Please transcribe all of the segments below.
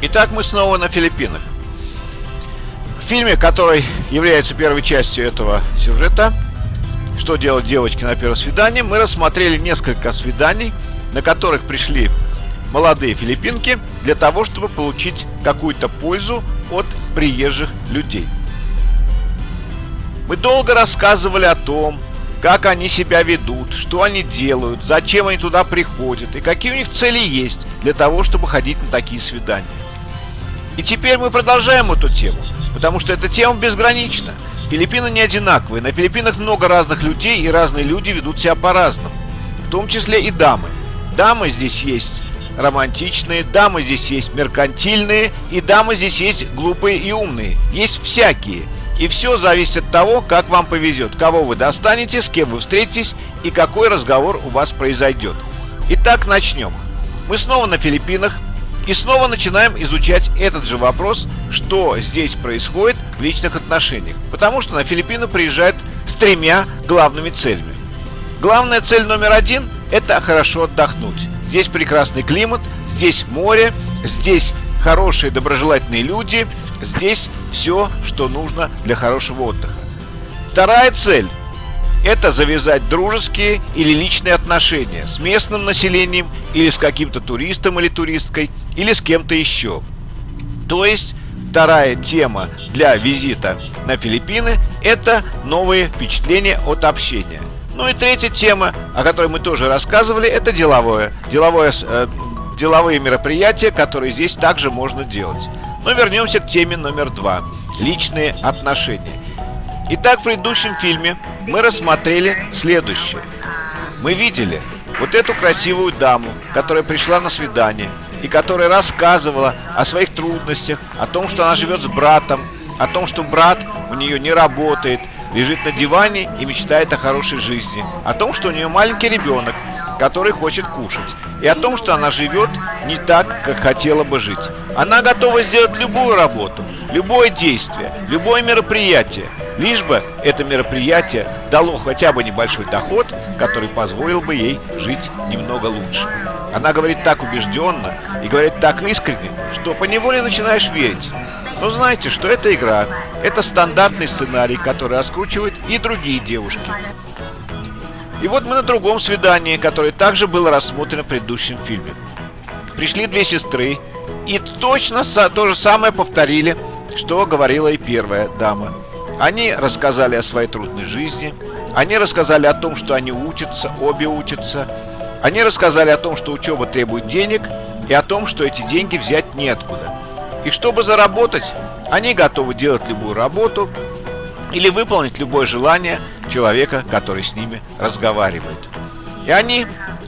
Итак, мы снова на Филиппинах. В фильме, который является первой частью этого сюжета, «Что делать девочке на первом свидании», мы рассмотрели несколько свиданий, на которых пришли молодые филиппинки для того, чтобы получить какую-то пользу от приезжих людей. Мы долго рассказывали о том, как они себя ведут, что они делают, зачем они туда приходят и какие у них цели есть для того, чтобы ходить на такие свидания. И теперь мы продолжаем эту тему, потому что эта тема безгранична. Филиппины не одинаковые, на Филиппинах много разных людей, и разные люди ведут себя по-разному, в том числе и дамы. Дамы здесь есть романтичные, дамы здесь есть меркантильные, и дамы здесь есть глупые и умные. Есть всякие. И все зависит от того, как вам повезет, кого вы достанете, с кем вы встретитесь и какой разговор у вас произойдет. Итак, начнем. Мы снова на Филиппинах и снова начинаем изучать этот же вопрос, что здесь происходит в личных отношениях. Потому что на Филиппины приезжают с тремя главными целями. Главная цель номер один – это хорошо отдохнуть. Здесь прекрасный климат, здесь море, здесь хорошие доброжелательные люди, здесь все, что нужно для хорошего отдыха. Вторая цель – это завязать дружеские или личные отношения с местным населением или с каким-то туристом или туристкой, или с кем-то еще. То есть вторая тема для визита на Филиппины – это новые впечатления от общения. Ну и третья тема, о которой мы тоже рассказывали, это деловые мероприятия, которые здесь также можно делать. Но вернемся к теме номер 2 – личные отношения. Итак, в предыдущем фильме мы рассмотрели следующее. Мы видели вот эту красивую даму, которая пришла на свидание и которая рассказывала о своих трудностях, о том, что она живет с братом, о том, что брат у нее не работает, лежит на диване и мечтает о хорошей жизни, о том, что у нее маленький ребенок, который хочет кушать, и о том, что она живет не так, как хотела бы жить. Она готова сделать любую работу, любое действие, любое мероприятие, лишь бы это мероприятие дало хотя бы небольшой доход, который позволил бы ей жить немного лучше. Она говорит так убежденно и говорит так искренне, что поневоле начинаешь верить. Но знаете, что это игра, это стандартный сценарий, который раскручивают и другие девушки. И вот мы на другом свидании, которое также было рассмотрено в предыдущем фильме. Пришли две сестры и точно то же самое повторили, что говорила и первая дама. Они рассказали о своей трудной жизни, они рассказали о том, что они учатся, обе учатся. Они рассказали о том, что учеба требует денег, и о том, что эти деньги взять неоткуда. И чтобы заработать, они готовы делать любую работу или выполнить любое желание человека, который с ними разговаривает. И они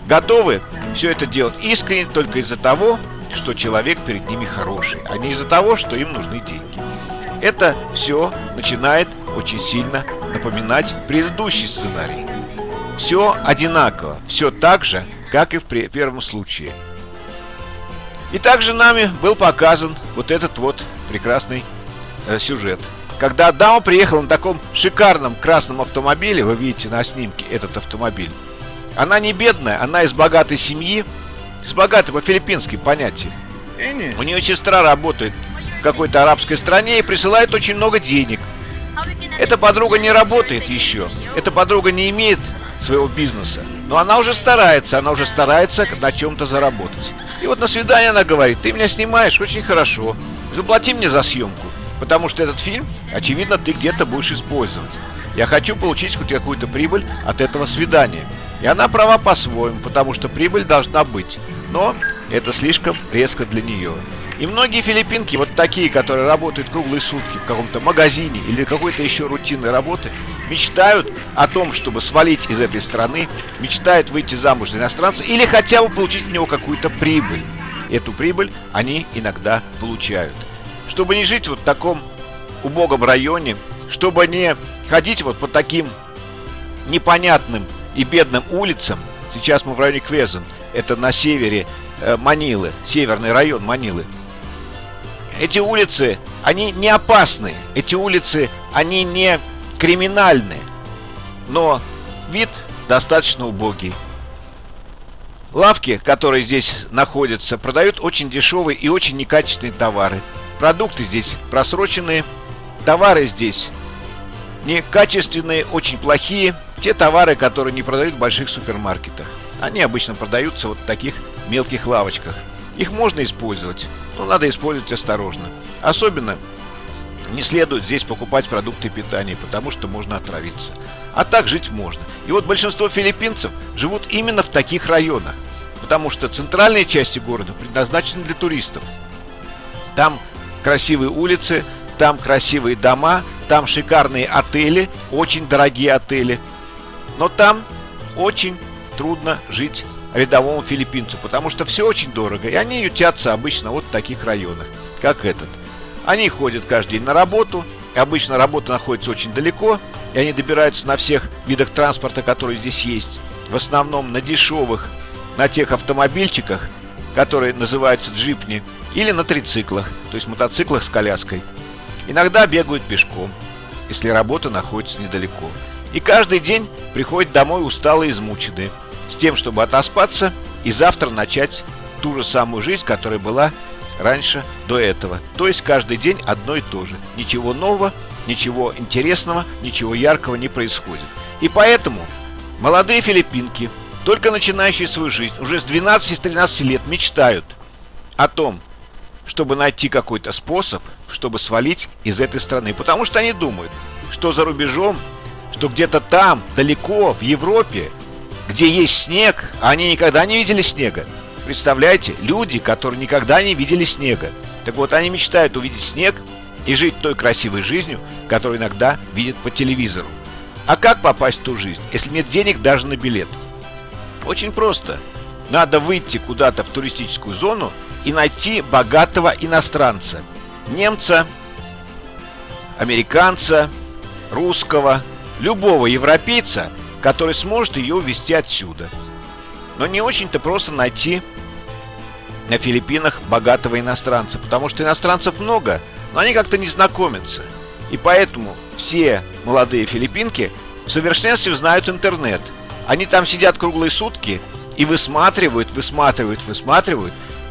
готовы все это делать искренне только из-за того, что человек перед ними хороший, а не из-за того, что им нужны деньги. Это все начинает очень сильно напоминать предыдущий сценарий. Все одинаково, все так же, как и в первом случае. И также нами был показан вот этот вот прекрасный сюжет. Когда дама приехала на таком шикарном красном автомобиле, вы видите на снимке этот автомобиль, она не бедная, она из богатой семьи, с богатой по-филиппински понятие. У нее сестра работает в какой-то арабской стране и присылает очень много денег. Эта подруга не работает еще, эта подруга не имеет своего бизнеса, но она уже старается на чем-то заработать. И вот на свидании она говорит: ты меня снимаешь очень хорошо, заплати мне за съемку, потому что этот фильм, очевидно, ты где-то будешь использовать. Я хочу получить хоть какую-то прибыль от этого свидания. И она права по-своему, потому что прибыль должна быть, но это слишком резко для нее. И многие филиппинки, вот такие, которые работают круглые сутки в каком-то магазине или какой-то еще рутинной работы, мечтают о том, чтобы свалить из этой страны, мечтают выйти замуж за иностранца или хотя бы получить в него какую-то прибыль. Эту прибыль они иногда получают. Чтобы не жить вот в таком убогом районе, чтобы не ходить вот по таким непонятным и бедным улицам. Сейчас мы в районе Квезен, это на севере Манилы, северный район Манилы. Эти улицы, они не опасны, эти улицы, они не криминальны, но вид достаточно убогий. Лавки, которые здесь находятся, продают очень дешевые и очень некачественные товары. Продукты здесь просроченные, товары здесь некачественные, очень плохие. Те товары, которые не продают в больших супермаркетах. Они обычно продаются вот в таких мелких лавочках. Их можно использовать, но надо использовать осторожно. Особенно не следует здесь покупать продукты питания, потому что можно отравиться. А так жить можно. И вот большинство филиппинцев живут именно в таких районах, потому что центральные части города предназначены для туристов. Там красивые улицы, там красивые дома, там шикарные отели, очень дорогие отели. Но там очень трудно жить рядовому филиппинцу, потому что все очень дорого, и они ютятся обычно вот в таких районах, как этот. Они ходят каждый день на работу, и обычно работа находится очень далеко, и они добираются на всех видах транспорта, которые здесь есть, в основном на дешевых, на тех автомобильчиках, которые называются джипни, или на трициклах, то есть мотоциклах с коляской. Иногда бегают пешком, если работа находится недалеко. И каждый день приходят домой усталые и измученные, с тем, чтобы отоспаться и завтра начать ту же самую жизнь, которая была раньше до этого. То есть каждый день одно и то же. Ничего нового, ничего интересного, ничего яркого не происходит. И поэтому молодые филиппинки, только начинающие свою жизнь, уже с 12-13 лет мечтают о том, чтобы найти какой-то способ, чтобы свалить из этой страны. Потому что они думают, что за рубежом, что где-то там, далеко, в Европе, где есть снег, а они никогда не видели снега. Представляете, люди, которые никогда не видели снега. Так вот, они мечтают увидеть снег и жить той красивой жизнью, которую иногда видят по телевизору. А как попасть в ту жизнь, если нет денег даже на билет? Очень просто. Надо выйти куда-то в туристическую зону и найти богатого иностранца. Немца, американца, русского, любого европейца, который сможет ее увезти отсюда. Но не очень-то просто найти на Филиппинах богатого иностранца, потому что иностранцев много, но они как-то не знакомятся. И поэтому все молодые филиппинки в совершенстве знают интернет. Они там сидят круглые сутки и высматривают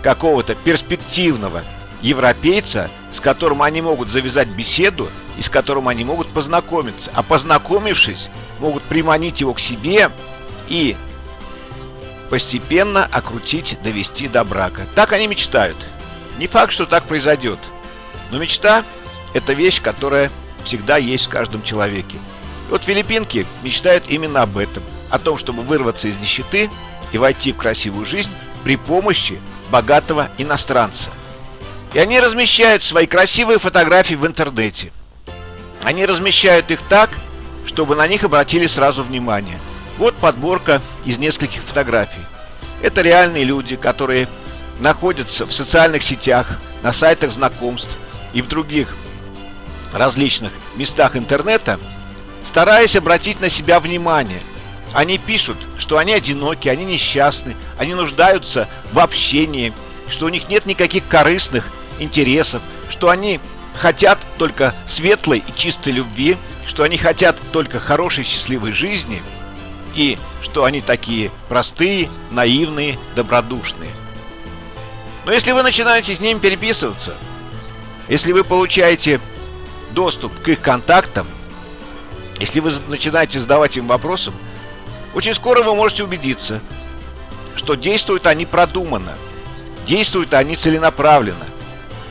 какого-то перспективного европейца, с которым они могут завязать беседу и с которым они могут познакомиться. А познакомившись, могут приманить его к себе и постепенно окрутить, довести до брака. Так они мечтают. Не факт, что так произойдет. Но мечта – это вещь, которая всегда есть в каждом человеке. И вот филиппинки мечтают именно об этом. О том, чтобы вырваться из нищеты и войти в красивую жизнь при помощи богатого иностранца. И они размещают свои красивые фотографии в интернете. Они размещают их так, чтобы на них обратили сразу внимание. Вот подборка из нескольких фотографий. Это реальные люди, которые находятся в социальных сетях, на сайтах знакомств и в других различных местах интернета, стараясь обратить на себя внимание. Они пишут, что они одиноки, они несчастны, они нуждаются в общении, что у них нет никаких корыстных интересов, что они хотят только светлой и чистой любви, что они хотят только хорошей счастливой жизни и что они такие простые, наивные, добродушные. Но если вы начинаете с ними переписываться, если вы получаете доступ к их контактам, если вы начинаете задавать им вопросы, очень скоро вы можете убедиться, что действуют они продуманно, действуют они целенаправленно.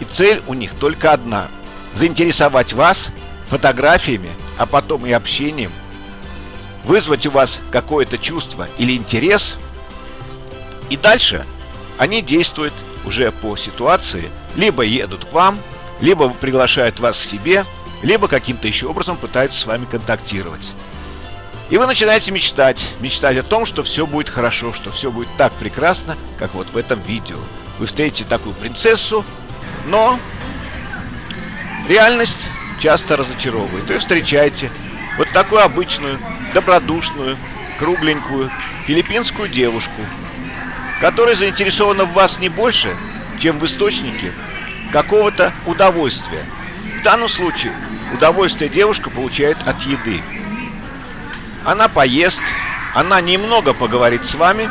И цель у них только одна – заинтересовать вас фотографиями, а потом и общением, вызвать у вас какое-то чувство или интерес. И дальше они действуют уже по ситуации, либо едут к вам, либо приглашают вас к себе, либо каким-то еще образом пытаются с вами контактировать. И вы начинаете мечтать о том, что все будет хорошо, что все будет так прекрасно, как вот в этом видео. Вы встретите такую принцессу, но реальность часто разочаровывает. Вы встречаете вот такую обычную, добродушную, кругленькую филиппинскую девушку, которая заинтересована в вас не больше, чем в источнике какого-то удовольствия. В данном случае удовольствие девушка получает от еды. Она поест, она немного поговорит с вами,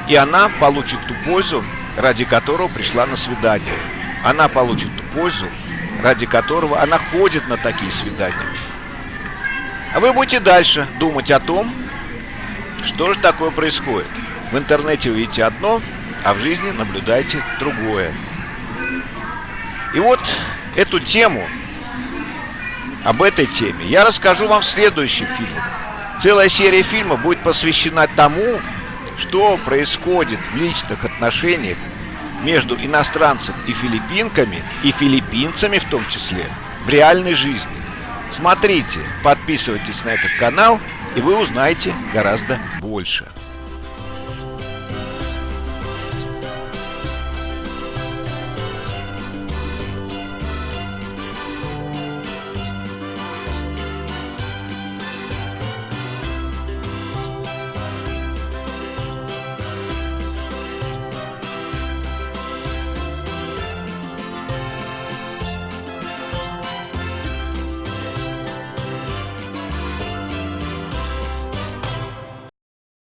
И она получит ту пользу, ради которого пришла на свидание. Она получит ту пользу, ради которого она ходит на такие свидания. А вы будете дальше думать о том, что же такое происходит. В интернете вы видите одно, а в жизни наблюдаете другое. И вот эту тему, об этой теме я расскажу вам в следующем фильме. Целая серия фильмов будет посвящена тому, что происходит в личных отношениях между иностранцем и филиппинками, и филиппинцами в том числе, в реальной жизни. Смотрите, подписывайтесь на этот канал, и вы узнаете гораздо больше.